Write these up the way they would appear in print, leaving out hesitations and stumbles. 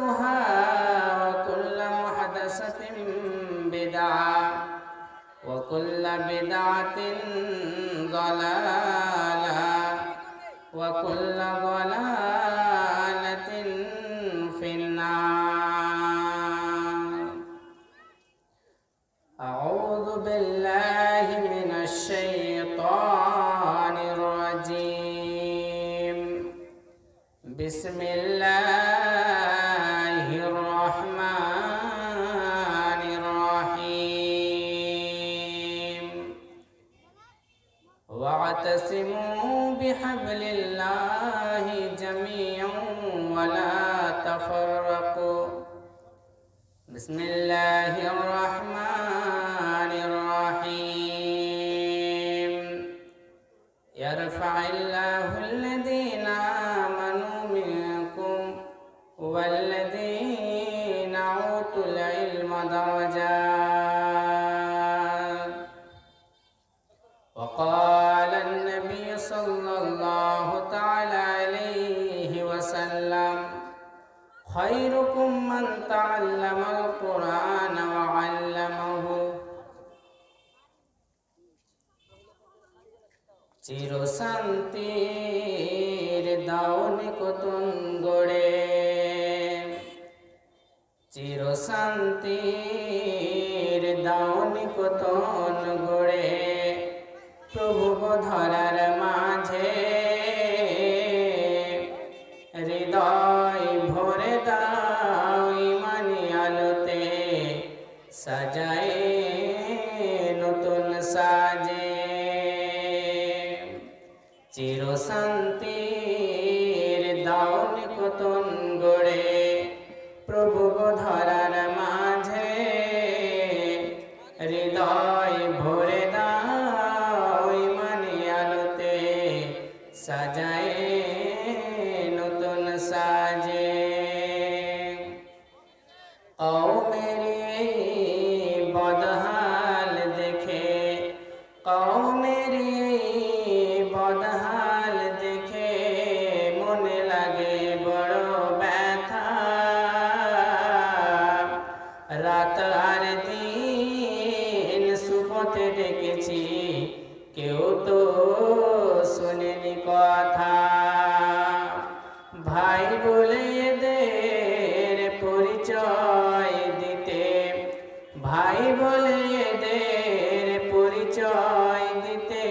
محدثاتها وكل محدثة بدعة وكل بدعة ضلالة وكل ضلالة في النار. أعوذ بالله من الشيطان الرجيم. بسم الله الرحمن الرحيم. واعتصموا بحبل الله جميعا ولا تفرقوا. بسم الله الرحمن الرحيم. يرفع الله الذين آمنوا منكم والذين أوتوا العلم درجات. وقال النبي صلى الله تعالى عليه وسلم: خيركم من تعلم القرآن وعلمه. চিরশান্তির দাওনি কতন গড়ে, চিরশান্তির দাওনি কতন গড়ে, প্রভু ধরার মাঝে হৃদয় ভরে দাও ইমানি আলোতে, সাজায় নতুন সাজে। চিরশান্তির দাওনি কতন গড়ে, প্রভু ধরার মাঝে হৃদয় ভরে দাও ইমানি আলোতে, সাজায় নতুন সাজে। কওমের এই বদহাল দেখে, কওমের এই বদহাল দেখে মনে লাগে বড় ব্যথা। রাত আর দিন সুপথে ডেকেছি, কেউ তো শোনেনি কথা। ভাই বলে এদের পরিচয় দিতে, ভাই বলে এদের পরিচয় দিতে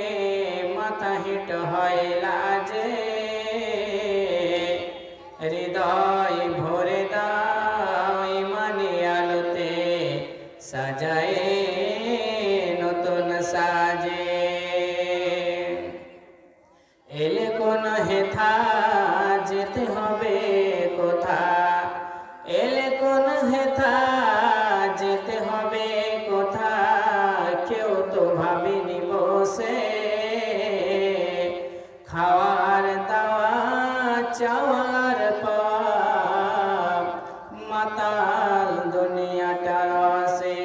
মাথা হেঁট হয় লাজে। হৃদয় ভরে দাও ইমানি আলোতে, সাজায় নতুন সাজে। এলে কোন হেথা যেতে হবে কোথা, এলে কোন হেথা যেতে হবে কোথা, কেউ তো ভাবিনি বসে। খাওয়ার দাওয়া চাওয়ার পাপ, মাতাল দুনিয়াটা রসে।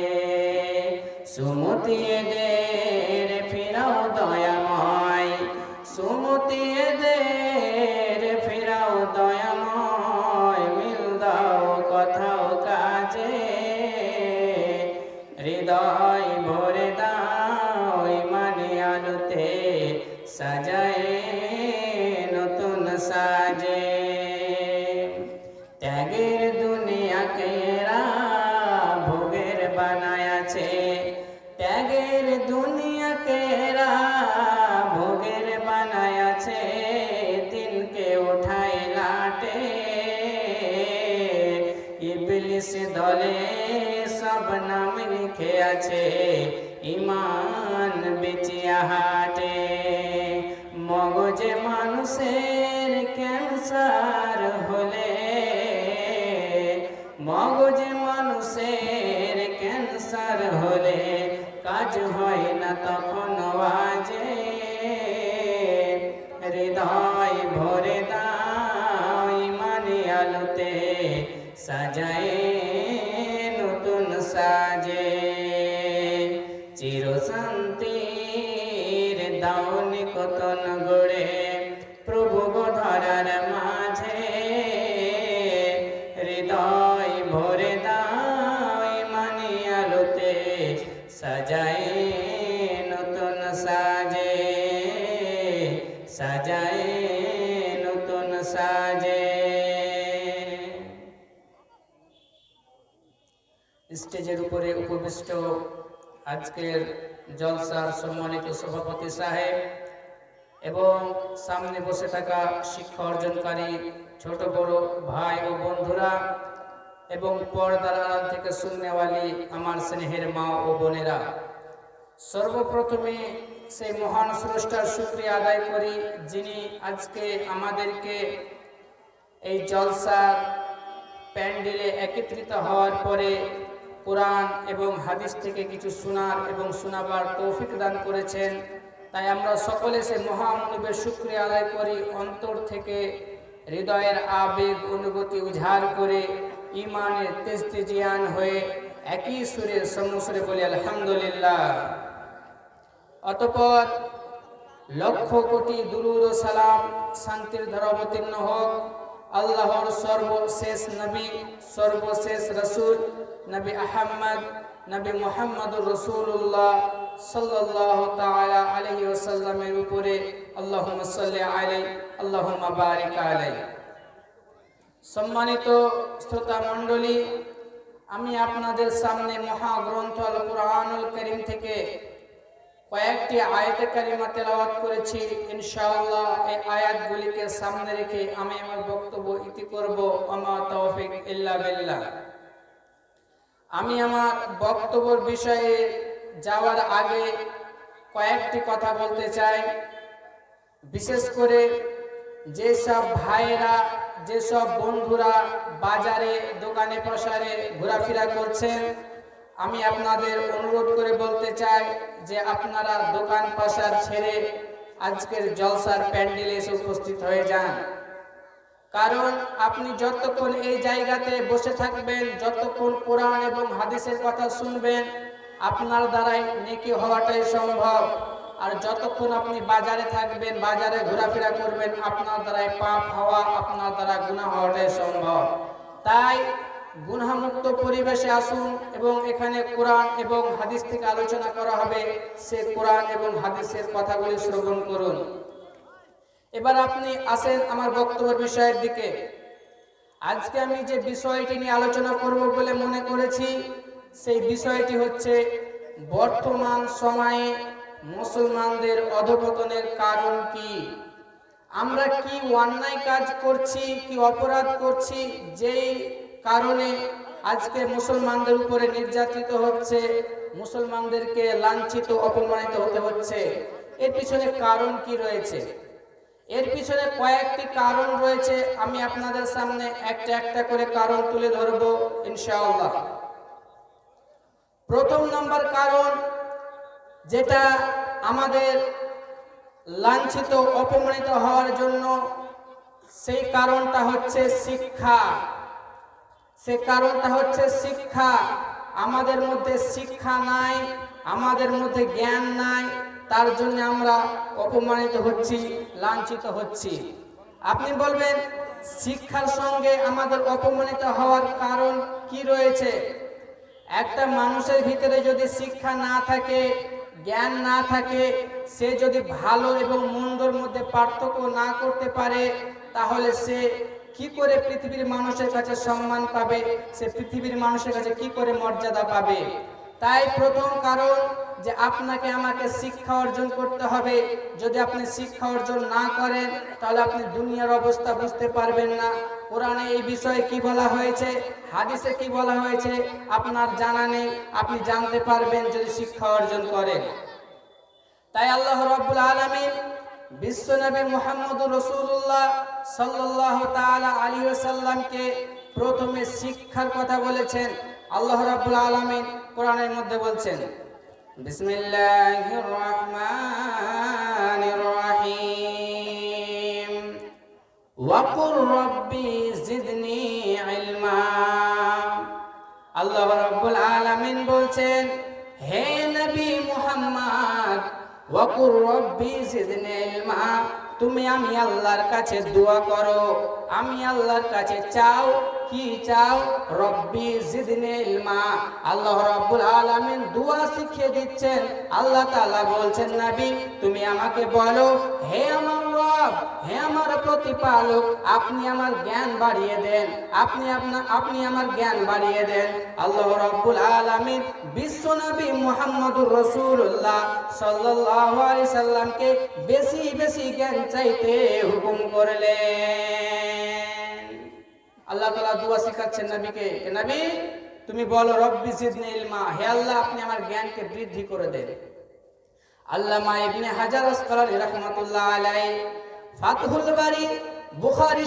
সুমতি এদের ফিরাও দয়াময়, সুমতি এদের ফিরাও দয়াময়, মিল দাও কথাও কাজে। হৃদয় ভরে দাও ইমানি আলোতে, সাজায় নতুন সাজে। ত্যাগের দুনিয়াকে ভোগের বানায়াছে, ত্যাগের দুনিয়াকে ভোগের বানায়াছে, দিনকে উঠায় লাটে। ইবলিস দলে সব নাম লিখে আছে, ইমান বেচিয়া হাটে। মগজে মানুষের ক্যান্সার হলে, মগজে মানুষের ক্যান্সার হলে কাজ হয় না তখন বাজে। হৃদয় ভরে দাও ইমানি আলোতে, সাজায় নতুন সাজে। চিরশান্তির দাওনি কতন গড়ে, প্রভু ধরার মাঝে হৃদয় সাজে। স্টেজের উপরে উপবিষ্ট আজকের জলসার সম্মানিত সভাপতি সাহেব এবং সামনে বসে থাকা শিক্ষা অর্জনকারী ছোট বড় ভাই ও বন্ধুরা এবং পর্দার আড়াল থেকে শুননেওয়ালি আমার স্নেহের মা ও বোনেরা, সর্বপ্রথমে সেই মহান স্রষ্টার শুকরিয়া আদায় করি যিনি আজকে আমাদেরকে এই জলসার প্যান্ডেলে একত্রিত হওয়ার পরে কোরআন এবং হাদিস থেকে কিছু শোনার এবং শোনাবার তৌফিক দান করেছেন। তাই আমরা সকলে সে মহামনিবের শুকরিয়া আদায় করি, অন্তর থেকে হৃদয়ের আবেগ অনুভূতি উজাড় করে ইমানের তেজতেজিয়ান হয়ে একই সুরে সমসুরে বলি আলহামদুলিল্লাহ। অতঃপর লক্ষ কোটি দুরূদ ও সালাম শান্তির ধারা অবতীর্ণ হোক আল্লাহর সর্বশেষ নবী সর্বশেষ রসুল নবী আহমদ নবী মুহাম্মদুর রাসূলুল্লাহ সাল্লাল্লাহু তাআলা আলাইহি ওয়াসাল্লামের উপরে। আল্লাহুম্মা সাল্লি আলাইহি আল্লাহুম্মা বারিক আলাইহি। সম্মানিত শ্রোতা মণ্ডলী, আমি আপনাদের সামনে মহাগ্রন্থ আল কুরআনুল কারীম থেকে কয়েকটি আয়াতে কারিমা তেলাওয়াত করেছি। ইনশাআল্লাহ এই আয়াতগুলিকে সামনে রেখে আমি আমার বক্তব্য ইতি করব। আমা তাওফিক ইল্লা বিল্লাহ। আমি আমার বক্তব্যের বিষয়ে যাওয়ার আগে কয়েকটি কথা বলতে চাই। বিশেষ করে যেসব ভাইয়েরা যেসব বন্ধুরা বাজারে দোকানে প্রসারে ঘোরাফেরা করছেন, আমি আপনাদের অনুরোধ করে বলতে চাই যে আপনারা দোকান পাশার ছেড়ে আজকের জলসার প্যান্ডেলে এসে উপস্থিত হয়ে যান। কারণ আপনি যতক্ষণ এই জায়গাতে বসে থাকবেন, যতক্ষণ কোরআন এবং হাদিসের কথা শুনবেন, আপনার দ্বারাই নেকি হওয়াটাই সম্ভব। আর যতক্ষণ আপনি বাজারে থাকবেন, বাজারে ঘোরাফেরা করবেন, আপনার দ্বারাই পাপ হওয়া, আপনার দ্বারা গুনাহ হওয়াটাই সম্ভব। তাই গুনাহমুক্ত পরিবেশে আসুন এবং এখানে কোরআন এবং হাদিস থেকে আলোচনা করা হবে, সে কোরআন এবং হাদিসের কথাগুলি শ্রবণ করুন। এবার আপনি আসেন আমার বক্তব্যের বিষয়ের দিকে। আজকে আমি যে বিষয়টি নিয়ে আলোচনা করব বলে মনে করেছি, সেই বিষয়টি হচ্ছে বর্তমান সময়ে মুসলমানদের অধঃপতনের কারণ কি। আমরা কি অন্যায় কাজ করছি, কি অপরাধ করছি, যেই কারণে আজকে মুসলমানদের উপরে নির্যাতিত হচ্ছে, মুসলমানদেরকে লাঞ্ছিত অপমানিত হতে হচ্ছে। এর পিছনে কারণ কি রয়েছে? এর পিছনে কয়েকটি কারণ রয়েছে। আমি আপনাদের সামনে একটা একটা করে কারণ তুলে ধরব ইনশাআল্লাহ। প্রথম নম্বর কারণ যেটা আমাদের লাঞ্ছিত অপমানিত হওয়ার জন্য, সেই কারণটা হচ্ছে শিক্ষা। সে কারণটা হচ্ছে শিক্ষা। আমাদের মধ্যে শিক্ষা নাই, আমাদের মধ্যে জ্ঞান নাই, তার জন্য আমরা অপমানিত হচ্ছি, লাঞ্ছিত হচ্ছি। আপনি বলবেন শিক্ষার সঙ্গে আমাদের অপমানিত হওয়ার কারণ কি রয়েছে? একটা মানুষের ভিতরে যদি শিক্ষা না থাকে, জ্ঞান না থাকে, সে যদি ভালো এবং মন্দর মধ্যে পার্থক্য না করতে পারে, তাহলে সে কি করে পৃথিবীর মানুষের কাছে সম্মান পাবে? সে পৃথিবীর মানুষের কাছে কি করে মর্যাদা পাবে? তাই প্রথম কারণ যে আপনাকে আমাকে শিক্ষা অর্জন করতে হবে। যদি আপনি শিক্ষা অর্জন না করেন, তাহলে আপনি দুনিয়ার অবস্থা বুঝতে পারবেন না। কোরআনে এই বিষয়ে কি বলা হয়েছে, হাদিসে কি বলা হয়েছে, আপনার জানা নেই। আপনি জানতে পারবেন যদি শিক্ষা অর্জন করেন। তাই আল্লাহ রাব্বুল আলামিন বিশ্বনবী মুহাম্মদুর রাসূলুল্লাহ সাল্লাল্লাহু তাআলা আলাইহি ওয়াসাল্লামকে প্রথমে শিক্ষার কথা বলেছেন। আল্লাহ রাব্বুল আলামিন কোরআনের মধ্যে বলছেন, বিসমিল্লাহির রহমানির রহিম, ওয়া কুর রাব্বি জিদনি ইলমা। আল্লাহ রাব্বুল আলামিন বলছেন, হে নবী মুহাম্মদ, ওয়া কুর রাব্বি জিদনি ইলমা, তুমি আমি আল্লাহর কাছে দোয়া করো, আমি আল্লাহর কাছে চাও। কি চাও? রব্বি জিদনি ইলমা। আল্লাহ রাব্বুল আলামিন দোয়া শিখিয়ে দিচ্ছেন। আল্লাহ তাআলা বলছেন, নবী তুমি আমাকে বলো, হে আমার রব, রব, হে আমার প্রতিপালক, আপনি আমার জ্ঞান বাড়িয়ে দেন, আপনি আমার জ্ঞান বাড়িয়ে দেন। আল্লাহ রাব্বুল আলামিন বিশ্ব নবী মুহাম্মদুর রাসূলুল্লাহ সাল্লাল্লাহু আলাইহি সাল্লামকে বেশি বেশি জ্ঞান চাইতে হুকুম করলেন। আল্লাহ তাআলা দোয়া শিখাচ্ছেন নবীকে, নবী তুমি বলো রব্বি জিদনি ইলমা, হে আল্লাহ আপনি আমার জ্ঞানকে বৃদ্ধি করে দেন। আল্লামা ইবনে হাজার আসকালানী রাহমাতুল্লাহ আলাইহি ফাতহুল বারী বুখারী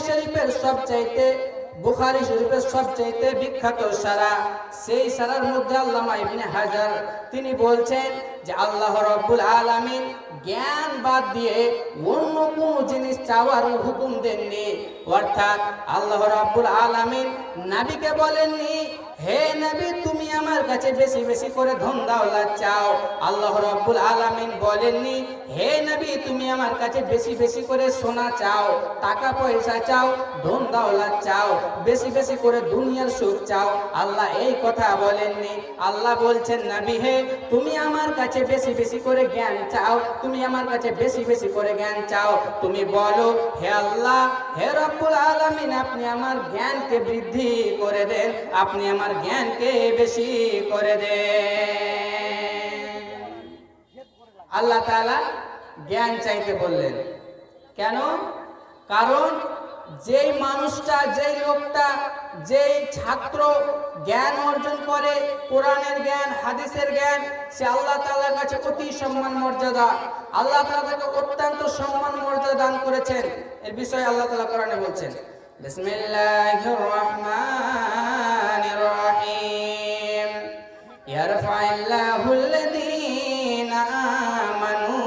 শরীফের সবচাইতে বিখ্যাত সারা, সেই সারার মধ্যে আল্লামা ইবনে হাজার তিনি বলছেন যে আল্লাহ রাব্বুল আলামিন জ্ঞান বাদ দিয়ে অন্য কোনো জিনিস চাওয়ার হুকুম দেননি। অর্থাৎ আল্লাহ রাব্বুল আলামিন নবীকে বলেননি হে নবী তুমি আমার কাছে বেশি বেশি করে ধন দৌলত চাও। আল্লাহ রাব্বুল আলামিন বলেননি হে নবী তুমি আমার কাছে বেশি বেশি করে সোনা চাও, টাকা পয়সা চাও, ধন দৌলত চাও, বেশি বেশি করে দুনিয়ার সুখ চাও। আল্লাহ এই কথা বলেননি। আল্লাহ বলছেন নবী হে তুমি আমার কাছে বেশি বেশি করে জ্ঞান চাও, তুমি আমার কাছে বেশি বেশি করে জ্ঞান চাও। তুমি বলো হে আল্লাহ, হে রব্বুল আলামিন আপনি আমার জ্ঞানকে বৃদ্ধি করে দেন, আপনি আমার জ্ঞানকে বেশি করে দেন। আল্লাহ তাআলা জ্ঞান চাইতে বললেন কেন? কারণ যেই মানুষটা, যেই লোকটা, যেই ছাত্র জ্ঞান অর্জন করে কোরআনের জ্ঞান, হাদিসের জ্ঞান, সে আল্লাহ তাআলার কাছে অতি সম্মান মর্যাদা। আল্লাহ তাআলা তাকে অত্যন্ত সম্মান মর্যাদা দান করেছেন। এর বিষয়ে আল্লাহ তাআলা কোরআনে বলছেন বিসমিল্লাহির রহমানির রহিম ইয়ারফাইল্লাহুল্লাযীনা আমানু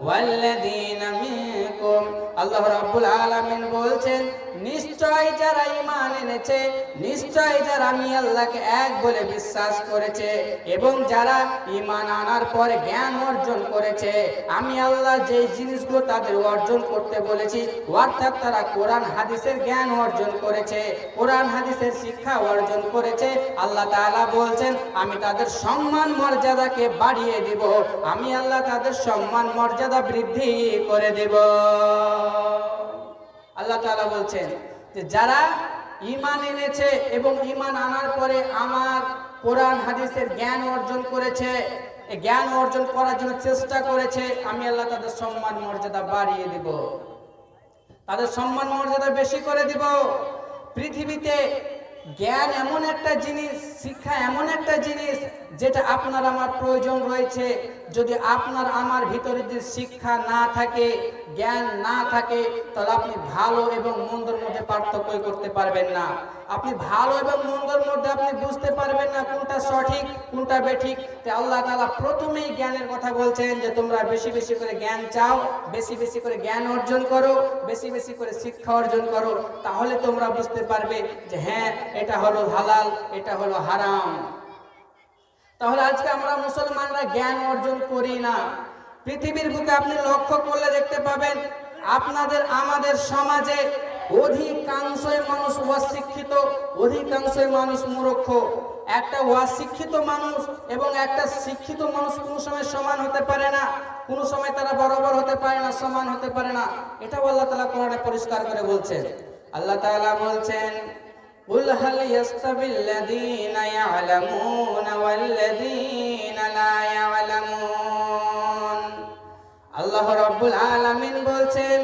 ওয়াল্লাযীনা মিনকুম। আল্লাহ রাব্বুল আলামিন বলছেন নিশ্চয় যারা ঈমান এনেছে, নিশ্চয় যারা আমি আল্লাহকে এক বলে বিশ্বাস করেছে এবং যারা ঈমান আনার পরে জ্ঞান অর্জন করেছে, আমি আল্লাহ যে জিনিসগুলো তাদের অর্জন করতে বলেছি, অর্থাৎ তারা কোরআন হাদিসের জ্ঞান অর্জন করেছে, কোরআন হাদিসের শিক্ষা অর্জন করেছে, আল্লাহ তাআলা বলছেন আমি তাদের সম্মান মর্যাদাকে বাড়িয়ে দেব, আমি আল্লাহ তাদের সম্মান মর্যাদা বৃদ্ধি করে দেব। আল্লাহ তাআলা বলছেন যে যারা ঈমান এনেছে এবং ঈমান আনার পরে আমার কোরআন হাদিসের জ্ঞান অর্জন করেছে, এই জ্ঞান অর্জন করার জন্য চেষ্টা করেছে, আমি আল্লাহ তাদের সম্মান মর্যাদা বাড়িয়ে দিব, তাদের সম্মান মর্যাদা বেশি করে দিব। পৃথিবীতে জ্ঞান এমন একটা জিনিস, শিক্ষা এমন একটা জিনিস যেটা আপনার আমার প্রয়োজন রয়েছে। যদি আপনার আমার ভিতরে যে শিক্ষা না থাকে, জ্ঞান না থাকে, তাহলে আপনি ভালো এবং মন্দর মধ্যে পার্থক্য করতে পারবেন না। আপনি ভালো এবং মন্দর মধ্যে আপনি বুঝতে পারবেন না কোনটা সঠিক কোনটা বেঠিক। তাই আল্লাহ তাআলা প্রথমেই জ্ঞানের কথা বলছেন যে তোমরা বেশি বেশি করে জ্ঞান চাও, বেশি বেশি করে জ্ঞান অর্জন করো, বেশি বেশি করে শিক্ষা অর্জন করো, তাহলে তোমরা বুঝতে পারবে যে হ্যাঁ এটা হলো হালাল, এটা হলো হারাম। তাহলে আজকে আমরা মুসলমানরা জ্ঞান অর্জন করি না। পৃথিবীর বুকে আপনি লক্ষ্য করলে দেখতে পাবেন আপনাদের আমাদের সমাজে অধিকাংশই মানুষ অশিক্ষিত, অধিকাংশই মানুষ মূর্খ। একটা অশিক্ষিত মানুষ এবং একটা শিক্ষিত মানুষ কোনো সময় সমান হতে পারে না, কোনো সময় তারা বরাবর হতে পারে না, সমান হতে পারে না। এটা আল্লাহ তাআলা কোরআনে পরিষ্কার করে বলছেন। আল্লাহ তাআলা বলছেন কুল হাল ইয়াস্তাবিল্লাযীনা ইয়ালামুনা ওয়াল্লাযীনা লা ইয়ালামুন। আল্লাহ রাব্বুল আলামিন বলছেন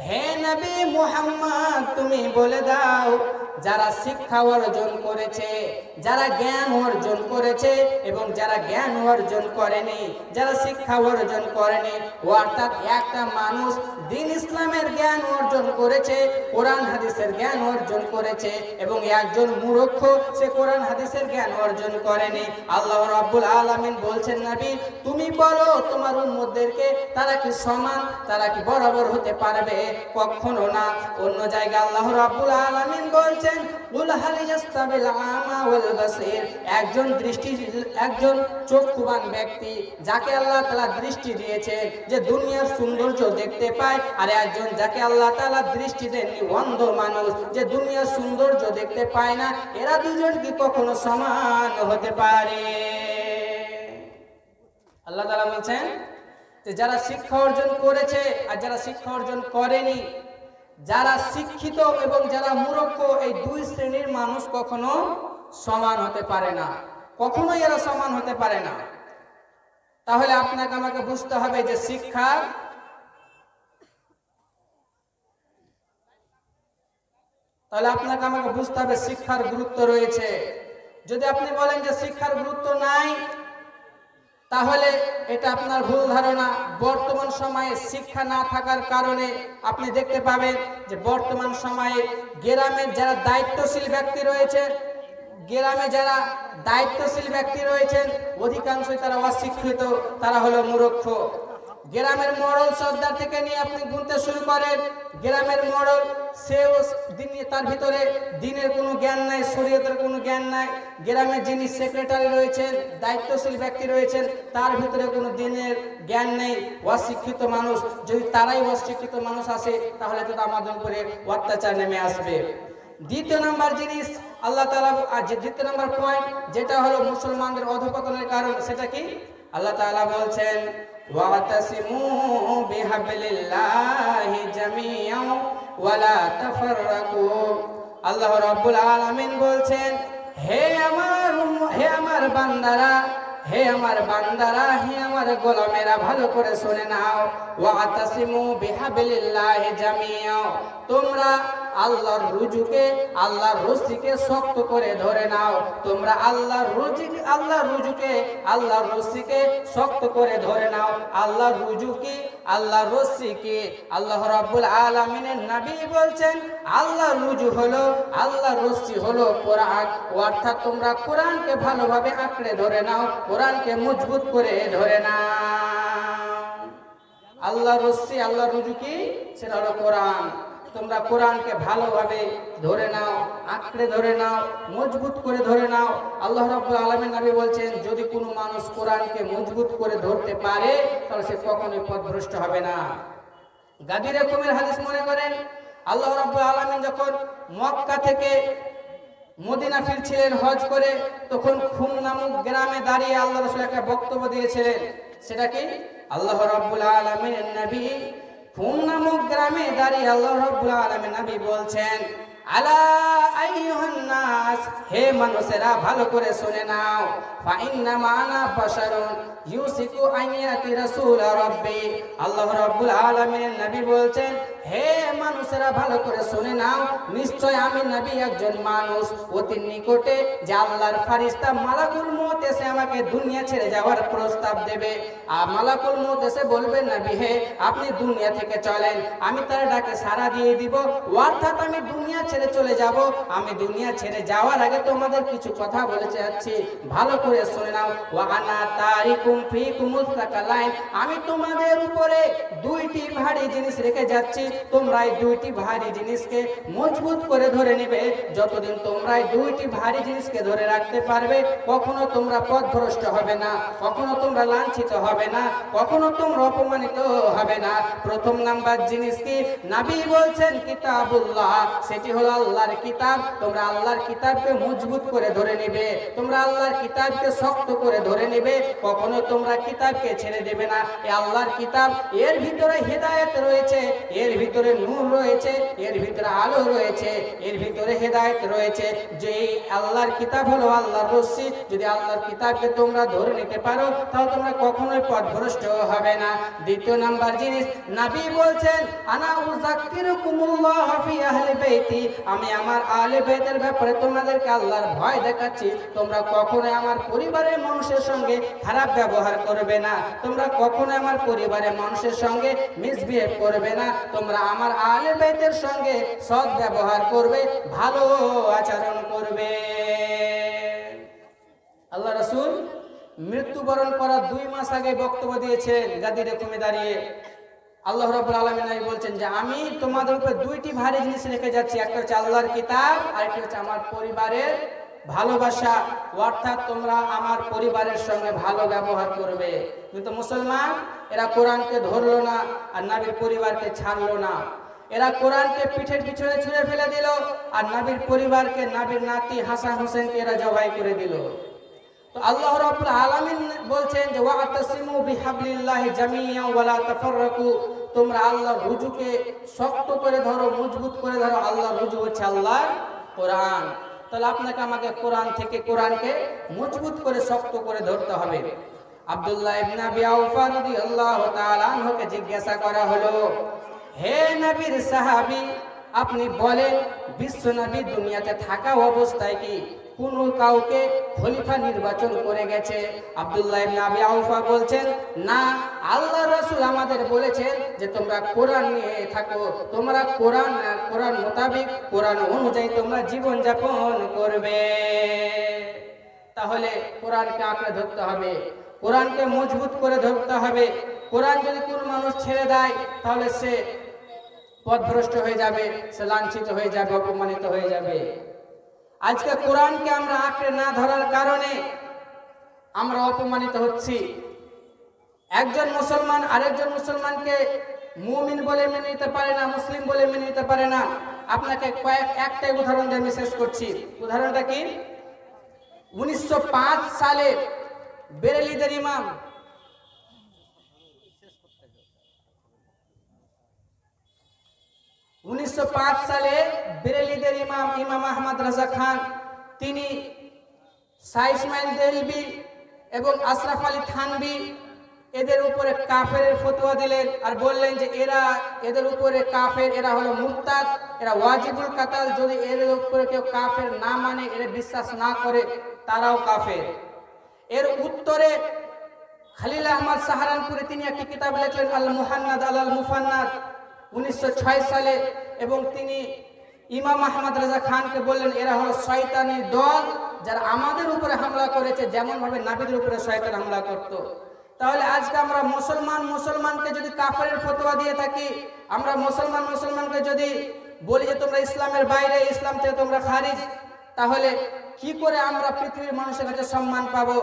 হে নবী মুহাম্মদ তুমি বলে দাও যারা শিক্ষা অর্জন করেছে, যারা জ্ঞান অর্জন করেছে এবং যারা জ্ঞান অর্জন করেনি, যারা শিক্ষা অর্জন করেনি, অর্থাৎ একটা মানুষ দ্বীন ইসলামের জ্ঞান অর্জন করেছে, কোরআন হাদিসের জ্ঞান অর্জন করেছে এবং একজন মূর্খ সে কোরআন হাদিসের জ্ঞান অর্জন করেনি। আল্লাহ রাব্বুল আলামিন বলছেন নবী তুমি বলো তোমার উম্মতদেরকে তারা কি সমান, তারা কি বরাবর হতে পারবে? কখনো না। অন্য জায়গায় আল্লাহ রাব্বুল আলামিন বলছেন কুল হাল ইয়াস্তাবিল আমা ওয়াল বাসীর। একজন চক্ষুবান ব্যক্তি যাকে আল্লাহ তাআলা দৃষ্টি দিয়েছেন যে দুনিয়ার সৌন্দর্য দেখতে পায়, আর একজন যাকে আল্লাহ তাআলা দৃষ্টি দেননি অন্ধ মানুষ যে দুনিয়ার সৌন্দর্য দেখতে পায় না, এরা দুজন কি কখনো সমান হতে পারে? আল্লাহ তাআলা বলছেন যে যারা শিক্ষা অর্জন করেছে আর যারা শিক্ষা অর্জন করেনি, যারা শিক্ষিত এবং যারা মূর্খ, এই দুই শ্রেণীর মানুষ কখনো সমান হতে পারে না, কখনোই এরা সমান হতে পারে না। তাহলে আপনাকে আমাকে বুঝতে হবে যে শিক্ষার শিক্ষার গুরুত্ব রয়েছে। যদি আপনি বলেন যে শিক্ষার গুরুত্ব নাই, তাহলে এটা আপনার ভুল ধারণা। বর্তমান সময়ে শিক্ষা না থাকার কারণে আপনি দেখতে পাবেন যে বর্তমান সময়ে গ্রামের যারা দায়িত্বশীল ব্যক্তি রয়েছেন অধিকাংশই তারা অশিক্ষিত, তারা হলো মূর্খ। গ্রামের মোড়ল সর্দার থেকে নিয়ে আপনি গুনতে শুরু করেন, গ্রামের মোড়ল সেও তার ভিতরে দিনের কোনো জ্ঞান নাই, শরীয়তের কোনো জ্ঞান নাই। গ্রামের যিনি সেক্রেটারি রয়েছেন, দায়িত্বশীল ব্যক্তি রয়েছেন, তার ভিতরে কোনো দিনের জ্ঞান নেই, অশিক্ষিত মানুষ। যদি তারাই অশিক্ষিত মানুষ আসে, তাহলে তো আমাদের উপরে অত্যাচার নেমে আসবে। দ্বিতীয় নম্বর জিনিস আল্লাহ তাআলা, দ্বিতীয় নম্বর পয়েন্ট যেটা হলো মুসলমানদের অধঃপতনের কারণ, সেটা কি? আল্লাহ তাআলা বলছেন ওয়াতাসিমু বিহাবলিল্লাহি জামিআন ওয়ালা তাফাররাকু। আল্লাহ রাব্বুল আলামিন বলছেন, হে আমার বান্দারা, হে আমার গোলামেরা, ভালো করে শুনে নাও। ওয়াতাসিমু বিহাবলিল্লাহি জামিআন, তোমরা আল্লাহর রশিকে শক্ত করে ধরে নাও। তোমরা আল্লাহর রশিকে শক্ত করে ধরে নাও। আল্লাহর রশি কি? আল্লাহ রাব্বুল আলামিনের নবী বলছেন আল্লাহর রশি হলো কোরআন। অর্থাৎ তোমরা কোরআনকে ভালোভাবে আঁকড়ে ধরে নাও, কোরআনকে মজবুত করে ধরে নাও। আল্লাহর রশি, আল্লাহর রুজু কি? সেটা হলো কোরআন। তোমরা কোরআনকে ভালোভাবে ধরে নাও, আঁকড়ে ধরে নাও, মজবুত করে ধরে নাও। আল্লাহ রাব্বুল আলামিন নবী বলছেন, যদি কোনো মানুষ কোরআনকে মজবুত করে ধরতে পারে, তাহলে সে কখনোই পথভ্রষ্ট হবে না। গাদির রকমের হাদিস মনে করেন, আল্লাহ রাব্বুল আলামিন যখন মক্কা থেকে মদিনা ফিরছিলেন হজ করে, তখন খুম নামক গ্রামে দাঁড়িয়ে আল্লাহ রাসূল একটা বক্তব্য দিয়েছিলেন। সেটা কি? আল্লাহ রাব্বুল আলামিনের নবী খুম নামক গ্রামে দাঁড়িয়ে আল্লাহ রাব্বুল আলামিন নবী বলছেন, আলা আইয়ুহান নাস, হে মানুষেরা ভালো করে শুনে নাও। ফা ইন্নামা আনা বাশারুন ইউসিকু আইয়াতি রাসূল রাব্বি। আল্লাহ রাব্বুল আলামিনের নবী বলছেন, হে মানুষেরা ভালো করে শুনে নাও, নিশ্চয় আমি নবী একজন মানুষ, অতি নিকটে যে আল্লাহর ফেরেশতা মালাকুল মউত এসে আমাকে দুনিয়া ছেড়ে যাওয়ার প্রস্তাব দেবে। আর মালাকুল মউত এসে বলবে, নবী হে আপনি দুনিয়া থেকে চলেন, আমি তার ডাকে সাড়া দিয়ে দিব। অর্থাৎ আমি দুনিয়া ছেড়ে চলে যাব। আমি দুনিয়া ছেড়ে যাওয়ার আগে তোমাদের কিছু কথা বলে যাচ্ছি, ভালো করে শুনে নাও। ওয়া আনা তারিকুম ফিকুমুস সাকালাইন, আমি তোমাদের উপরে দুইটি ভারী জিনিস রেখে যাচ্ছি। তোমরা এই দুইটি ভারী জিনিসকে মজবুত করে ধরে নেবে। যতদিন তোমরা এই দুইটি ভারী জিনিসকে ধরে রাখতে পারবে, কখনো তোমরা পথভ্রষ্ট হবে না, কখনো তোমরা লাঞ্ছিত হবে না, কখনো তোমরা অপমানিত হবে না। প্রথম নাম্বার জিনিস কি? নবী বলছেন কিতাবুল্লাহ, সেটি হলো আল্লাহর কিতাব। তোমরা আল্লাহর কিতাবকে মজবুত করে ধরে নেবে, তোমরা আল্লাহর কিতাবকে শক্ত করে ধরে নেবে, কখনো তোমরা কিতাবকে ছেড়ে দেবে না। এই আল্লাহর কিতাব, এর ভিতরে হেদায়েত রয়েছে, এর ভিতরে নূর রয়েছে, এর ভিতরে আলো রয়েছে, এর ভিতরে হেদায়েত রয়েছে। যে আল্লাহর কিতাব হলো আল্লাহর রশি। যদি আল্লাহর কিতাবকে তোমরা ধরে নিতে পারো, তাহলে তোমরা কখনোই পথভ্রষ্ট হবে না। দ্বিতীয় নাম্বার জিনিস, নবী বলছেন আনা উযাক্কিরুকুমুল্লাহ ফি আহলি বাইতি, আমি আমার আহলে বাইতের ব্যাপারে তোমাদেরকে আল্লাহর ভয় দেখাচ্ছি। তোমরা কখনোই আমার পরিবারের মানুষের সঙ্গে খারাপ ব্যবহার করবে না, তোমরা কখনোই আমার পরিবারের মানুষের সঙ্গে মিসবিহেভ করবে না, তোমরা আমার আহলে বাইতের সঙ্গে সৎ ব্যবহার করবে, ভালো আচরণ করবে। আল্লাহ রাসূল মৃত্যুবরণ করার 2 মাস আগে বক্তব্য দিয়েছেন গাদির রকমে দাঁড়িয়ে। আল্লাহ রাব্বুল আলামিন বলছেন যে আমি তোমাদের উপর দুইটি ভারী জিনিস রেখে যাচ্ছি, একটা হচ্ছে আল্লাহর কিতাব, আর একটা হচ্ছে আমার পরিবারের ভালোবাসা। অর্থাৎ তোমরা আমার পরিবারের সঙ্গে ভালো ব্যবহার করবে। কিন্তু মুসলমান এরা কোরআনকে ধরলো না আর নবীর পরিবারকে ছাড়লো না। এরা কোরআনকে পিঠের পিছনে ছুঁড়ে ফেলে দিল আর নবীর পরিবারকে, নবীর নাতি হাসান হোসেনকে এরা জবাই করে দিল। তো আল্লাহ রাব্বুল আলামিন বলছেন যে ওয়াতাসিমু বিহাবলিল্লাহি জামিআন ওয়া লা তাফাররাকু, তোমরা আল্লাহর রুজুকে শক্ত করে ধরো, মজবুত করে ধরো। আল্লাহর রুজু হচ্ছে আল্লাহর কোরআন। তাহলে আপনাকে আমাকে কোরআনকে মজবুত করে শক্ত করে ধরতে হবে। আব্দুল্লাহ ইবনে আবি আওফা রাদিয়াল্লাহু তাআলা আনহুকে জিজ্ঞাসা করা হলো, হে নবীর সাহাবী, আপনি বলেন বিশ্ব নবী দুনিয়াতে থাকা অবস্থায় কি কোন কাউকে খলিফা নির্বাচন করে গেছে? আব্দুল্লাহ ইবনে আবি আওফা বলছেন, না, আল্লাহর রাসূল আমাদের বলেছেন যে তোমরা কোরআন নিয়ে থাকো, তোমরা কোরআন মোতাবেক, কোরআন অনুযায়ী তোমরা জীবন যাপন করবে। তাহলে কোরআনকে আঁকড়ে ধরতে হবে, কোরআনকে মজবুত করে ধরতে হবে। কোরআন যদি কোন মানুষ ছেড়ে দেয় তাহলে সে পথভ্রষ্ট হয়ে যাবে, সে লাঞ্ছিত হয়ে যাবে, অপমানিত হয়ে যাবে। আজকে কোরআনকে আমরা আঁকড়ে না ধরার কারণে আমরা অপমানিত হচ্ছি। একজন মুসলমান আরেকজন মুসলমানকে মুমিন বলে মেনে নিতে পারে না, মুসলিম বলে মেনে নিতে পারে না। আপনাকে একটাই উদাহরণ দিয়ে আমি শেষ করছি। উদাহরণটা কি? 1905 সালে বেরেলিদের ইমাম ইমাম আহমদ রাজা খান, তিনি শাহ ইসমাইল দেলবি এবং আশরাফ আলী থানভী এদের উপরে কাফেরের ফতোয়া দিলেন আর বললেন যে এদের উপরে কাফের, এরা হলো মুরতাদ, এরা ওয়াজিবুল কাতাল। যদি এর উপরে কেউ কাফের না মানে, এর বিশ্বাস না করে, তারাও কাফের। এর উত্তরে খলিল আহমদ সাহারানপুরে তিনি একটি কিতাব লিখলেন আল মুহান্নাদ আল মুফান্নাদ 1906 সালে, এবং তিনি ইমাম আহমদ রাজা খানকে বললেন এরা হলো শয়তানি দল, যারা আমাদের উপরে হামলা করেছে যেমন ভাবে নাবিদের উপরে শয়তান হামলা করত। তাহলে আজকে আমরা মুসলমানকে যদি কাফেরের ফতোয়া দিয়ে থাকি, আমরা মুসলমানকে যদি বলি যে তোমরা ইসলামের বাইরে, ইসলাম থেকে তোমরা খারিজ, তাহলে কি করে আমরা পৃথিবীর মানুষের কাছে সম্মান পাবো?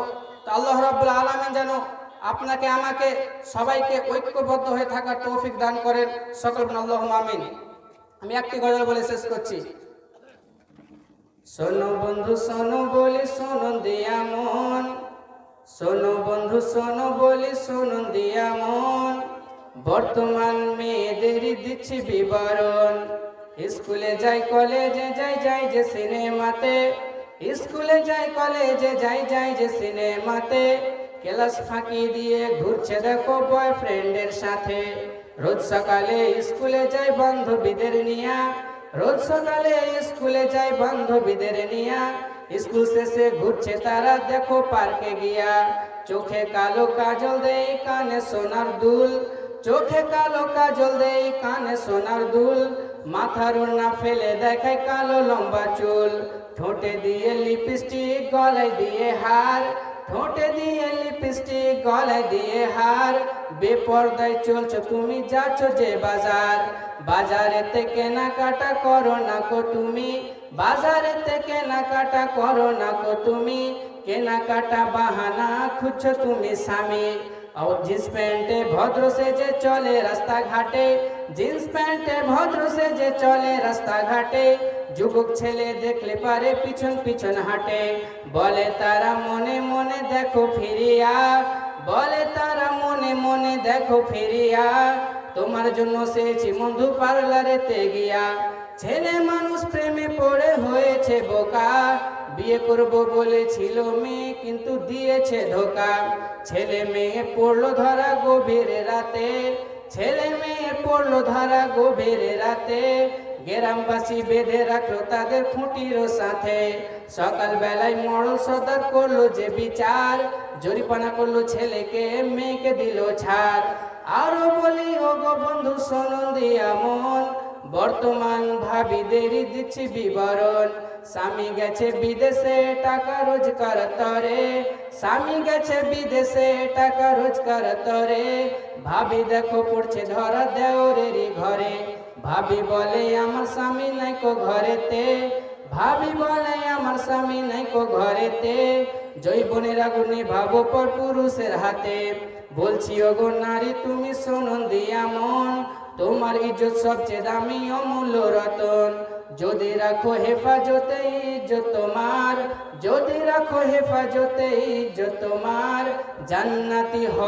তো আল্লাহ রাব্বুল আলামিন যেন আপনাকে আমাকে সবাইকে ঐক্যবদ্ধ হয়ে থাকার তৌফিক দান করেন। সকল আল্লাহুম্মা আমিন। আমি একটি গজল বলে শেষ করছি। শোনো বন্ধু শোনো বলি শোনো দিয়া মন, শোনো বন্ধু শোনো বলি শোনো দিয়া মন, বর্তমান মেয়েদের দিচ্ছি বিবরণ। স্কুলে যাই কলেজে যাই যে সিনেমাতে, স্কুলে যাই কলেজে যাই যে সিনেমাতে, ক্লাস ফাঁকি দিয়ে ঘুরছে দেখো বয়ফ্রেন্ডের সাথে। রোজ সকালে স্কুলে যাই বান্ধবীদের নিয়া, রোজ সকালে স্কুলে যাই বান্ধবীদের নিয়া, স্কুল শেষে ঘুরছে তারা দেখো পার্কে গিয়া। চোখে কালো কাজল দেই কানে সোনার দুল, চোখে কালো কাজল দেই কানে সোনার দুল, মাথার ওড়না ফেলে দেখায় কালো লম্বা চুল। ঠোঁটে দিয়ে লিপস্টিক গলায় দিয়ে হার, ঠোঁটে দিয়ে লিপস্টিক গলায় দিয়ে হার, বেপরদায় চলছো তুমি যাচ্ছ যে বাজার। বাজারেতে কেনাকাটা করো না কো তুমি, বাজারেতে কেনাকাটা করো না কো তুমি, কেনাকাটা বাহানা খুঁজছো তুমি স্বামী। और जींस पैंटे भद्र से जे चले रास्ता घाटे, जींस पैंटे भद्र से जे चले रास्ता घाटे, যুবক ছেলে দেখলে পারে পিছন পিছন হাঁটে। বলে তারা মনে মনে দেখো ফিরিয়া, বলে তারা মনে মনে দেখো ফিরিয়া, তোমার জন্য সেছি বন্ধু পার্লারেতে গিয়া। ছেলে মানুষ প্রেমে পড়ে হয়েছে বোকা, বিয়ে করব বলেছিল মেয়ে কিন্তু দিয়েছে ধোকা। ছেলে মেয়ে পড়লো ধরা গভীর রাতে, ছেলে মেয়ে পড়লো ধরা গভীর রাতে, গ্রামবাসী বেঁধে রাখলো তাদের খুঁটির সাথে। সকাল বেলায় মরল সদর করলো যে বিচার, জরিপানা করলো ছেলেকে মেয়েকে দিল ছাড়। আরো বলি ও গো বন্ধু শোনো দিয়া মন, বর্তমান ভাবিদেরই দিচ্ছি বিবরণ। স্বামী গেছে বিদেশে টাকা রোজগার তরে, স্বামী গেছে বিদেশে টাকা রোজগার তরে, ভাবি দেখো পড়ছে ধরা দেওরেরই ঘরে। ভাবি বলে আমার স্বামী নাই কো ঘরেতে, ভাবি বলে আমার স্বামী নাই কো ঘরেতে, জৈবনের আগুনে ভাবো পর পুরুষের হাতে। বলছি ওগো নারী তুমি শোনো দিয়া মন, তোমার ইজ্জত সবচেয়ে দামি অমূল্য রতন। যদি রাখো হেফাজতে ইজ্জত তোমার, যদি রাখো হেফাজতে ইজ্জত তোমার, জান্নাতি হবে।